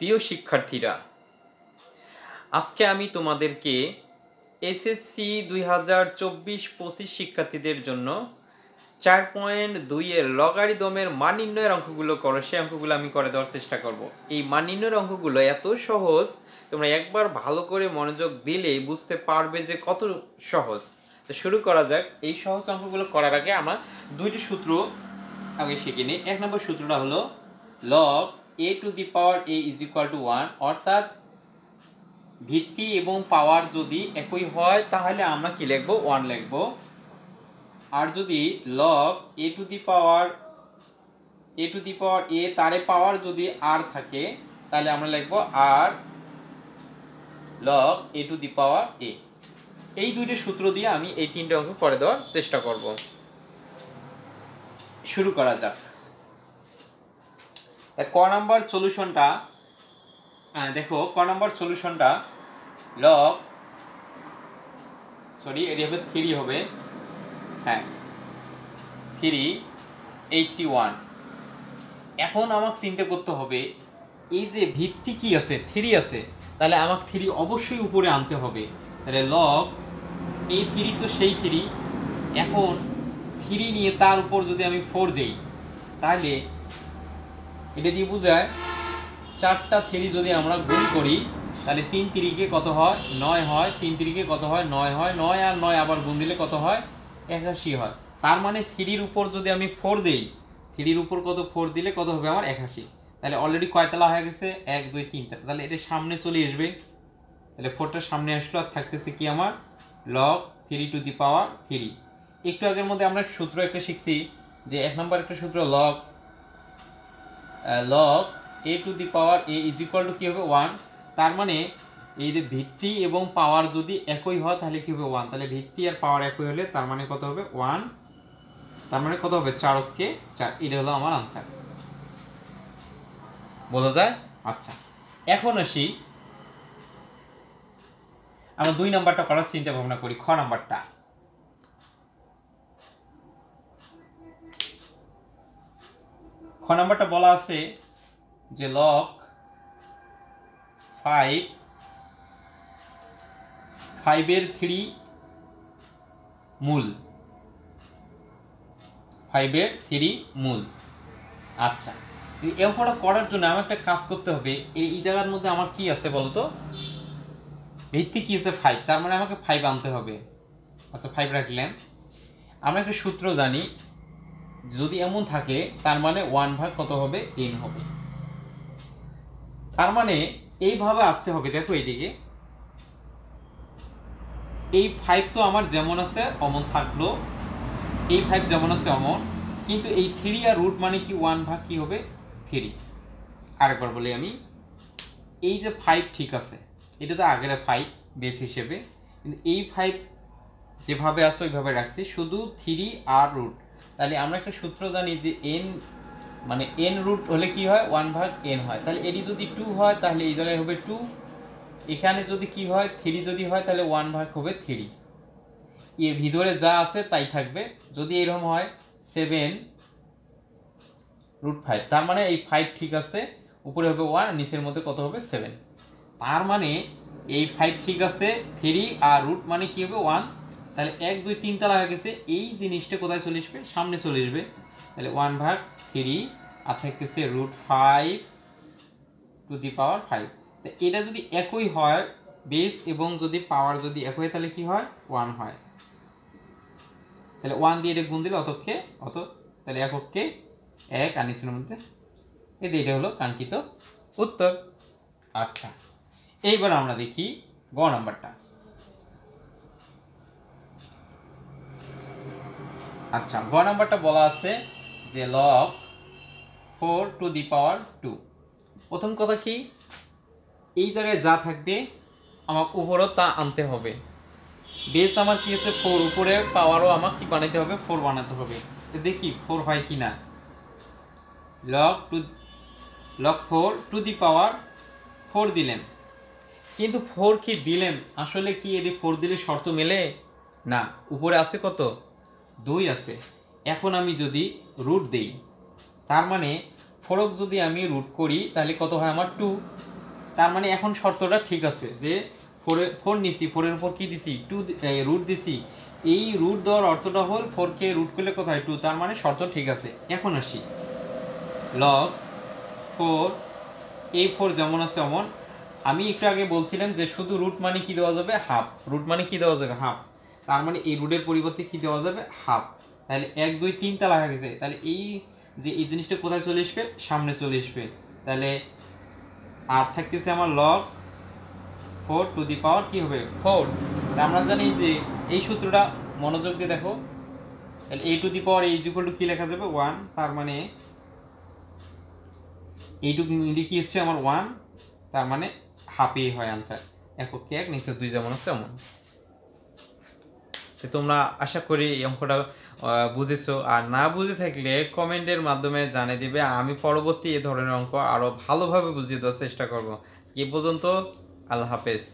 প্রিয় শিক্ষার্থীরা, আজকে আমি তোমাদেরকে এসএসসি 2024-25 শিক্ষার্থীদের জন্য 4.2 এর লগারিদমের মান নির্ণয়ের অঙ্কগুলো করো, সেই অঙ্কগুলো আমি করে দেওয়ার চেষ্টা করব। এই মান নির্ণয়ের অঙ্কগুলো এত সহজ, তোমরা একবার ভালো করে মনোযোগ দিলে বুঝতে পারবে যে কত সহজ। তো শুরু করা যাক। এই সহজ অঙ্কগুলো করার আগে আমরা দুইটি সূত্র আগে শিখে নিই। 1 নম্বর সূত্রটা হলো log a to the power a is equal to 1, অর্থাৎ ভিত্তি এবং পাওয়ার যদি একই হয় তাহলে আমরা কি লিখব? 1 লিখব। আর যদি log a to the power a তারে পাওয়ার যদি r থাকে তাহলে আমরা লিখব r log a to the power a। এই দুইটা সূত্র দিয়ে আমি এই তিনটে অঙ্ক করে দেওয়ার চেষ্টা করব। শুরু করা যাক। ক নাম্বার সলিউশনটা দেখো, ক নাম্বার সলিউশনটা log এটি হবে 3 হবে, হ্যাঁ 381। এখন আমাকে চিন্তা করতে হবে এই যে ভিত্তি কি আছে, 3 আছে, তাহলে আমাকে 3 অবশ্যই উপরে আনতে হবে। তাহলে log এই 3 তো সেই 3, এখন 3 নিয়ে তার উপর যদি আমি 4 দেই তাহলে এটা দিয়ে বোঝায় 4টা 3 যদি আমরা গুণ করি তাহলে 3 3 কত হয়? 9 হয়। 3 3 কত হয়? 9 হয়। 9 আর 9 আবার গুণ দিলে কত হয়? 81 হয়। তার মানে 3 উপর যদি আমি 4 দেই, 3 উপর কত 4 দিলে কত হবে আমার? 81। তাহলে অলরেডি কয়তলা হয়ে গেছে? 1 2 3 তলা। তাহলে এটা সামনে চলে আসবে, তাহলে 4টা সামনে আসলো, আর থাকতেছে কি আমার? log 3 to the power 3। একটু আগের মধ্যে আমরা সূত্র একটা শিখছি যে 1 নম্বর একটা সূত্র log a to the power a is equal to কি হবে? 1। তার মানে এই যে ভিত্তি এবং পাওয়ার যদি একই হয় তাহলে কি হবে? 1। তাহলে ভিত্তি আর পাওয়ার একই হলে তার মানে কত হবে? 1। তার মানে কত হবে? 4 কে 4। এটা হলো আমার আনসার। বোঝা যায়? আচ্ছা, এখন আসি আমরা 2 নাম্বারটা করার চিন্তা ভাবনা করি। খ নাম্বারটা বলা আছে যে log 5 এর 3 মূল, 5 এর 3 মূল। আচ্ছা, এই অঙ্কটা করার জন্য আমার একটা কাজ করতে হবে। এই জায়গার মধ্যে আমার কি আছে বলো তো? ভিত্তি কি আছে? 5। তার মানে আমাকে 5 আনতে হবে। আচ্ছা, 5 রাখলাম। আমরা একটা সূত্র জানি, যদি এমন থাকে তার মানে 1 ভাগ কত হবে? n হবে। তার মানে এইভাবে আসতে হবে। দেখো এইদিকে এই 5 তো আমার যেমন আছে অমন থাকলো, এই 5 যেমন আছে অমন, কিন্তু এই 3 আর রুট মানে কি 1 ভাগ কি হবে? 3। আরেকবার বলি আমি, এই যে 5 ঠিক আছে, এটা তো আগের 5 বেস হিসেবে, কিন্তু এই 5 যেভাবে আছে ওইভাবে রাখছি, শুধু 3 আর রুট। তাহলে আমরা একটা সূত্র জানি যে n মানে n রুট হলে কি হয়? 1 ভাগ n হয়। তাহলে এটি যদি 2 হয় তাহলে এই জায়গায় হবে 2। এখানে যদি কি হয়? 3 যদি হয় তাহলে 1 ভাগ হবে 3। এর ভিতরে যা আছে তাই থাকবে। যদি এরকম হয় 7 রুট 5, তার মানে এই 5 ঠিক আছে, উপরে হবে 1, নিচের মধ্যে কত হবে? 7। তার মানে এই 5 ঠিক আছে, 3 আর রুট মানে কি হবে? 1। তাহলে 1 2 3 তলা হয়ে গেছে। এই জিনিসটা কোথায় চলে আসবে? সামনে চলে আসবে। তাহলে 1 ভাগ 3 আর থাকতেছে রুট 5 টু দি পাওয়ার 5। তো এটা যদি একই হয়, বেস এবং যদি পাওয়ার যদি একই হয় তাহলে কি হয়? 1 হয়। তাহলে 1 দিয়ে এটা গুণ দিলে অতকে অত, তাহলে এককে 1 আর নিচের মধ্যে এটা হলো কাঙ্ক্ষিত উত্তর। আচ্ছা, এইবার আমরা দেখি গ নাম্বারটা। আচ্ছা, গ নাম্বারটা বলা আছে যে log 4 টু দি পাওয়ার 2। প্রথম কথা কি, এই জায়গায় যা থাকবে আমার উপরও তা আনতে হবে। বেস আমার কি আছে? 4। উপরে পাওয়ারও আমার কি বানাইতে হবে? 4 বানাতে হবে। দেখি 4 হয় কি না। log 4 টু দি পাওয়ার 4 দিলেন, কিন্তু 4 কি দিলেন? আসলে কি এটি 4 দিলে শর্ত মেলে না? উপরে আছে কত? 2 আছে। এখন আমি যদি রুট দেই, তার মানে 4 যদি আমি রুট করি তাহলে কত হয় আমার 2। তার মানে এখন শর্তটা ঠিক আছে যে 4 নিছি, 4-এর উপর কি দিছি 2 রুট দিছি। এই রুট দেওয়ার অর্থটা হল 4কে রুট করলে কত হয় 2, তার মানে শর্ত ঠিক আছে। এখন আসি লগ 4, এই 4 যেমন আছে অমন। আমি একটু আগে বলছিলাম যে শুধু রুট মানে কি দেওয়া যাবে হাফ, রুট মানে কি দেওয়া যাবে হাফ, তার মানে এই রুটের পরিবর্তে কি দেওয়া যাবে হাফ। তাহলে 1 2 3টা লেখা গেছে, তাহলে এই যে এই জিনিসটা কোথায় চলে আসবে সামনে চলে আসবে। তাহলে আর থাকতেছে আমার লগ 4 টু দি পাওয়ার কি হবে 4। আমরা জানি যে এই সূত্রটা মনোযোগ দিয়ে দেখো, তাহলে a to the power a is equal to কি লেখা যাবে 1, তার মানে এইটুকু মিলে কি হচ্ছে আমার 1, তার মানে হাফই হয় আনসার। একক এক নিচে 2 যেমন আছে এমন। তোমরা আশা করি এই অঙ্কটা বুঝেছো, আর না বুঝে থাকলে কমেন্টের মাধ্যমে জানিয়ে দিবে, আমি পরবর্তী এই ধরনের অঙ্ক আরো ভালোভাবে বুঝিয়ে দেওয়ার চেষ্টা করব। এই পর্যন্ত, আল্লাহ হাফেজ।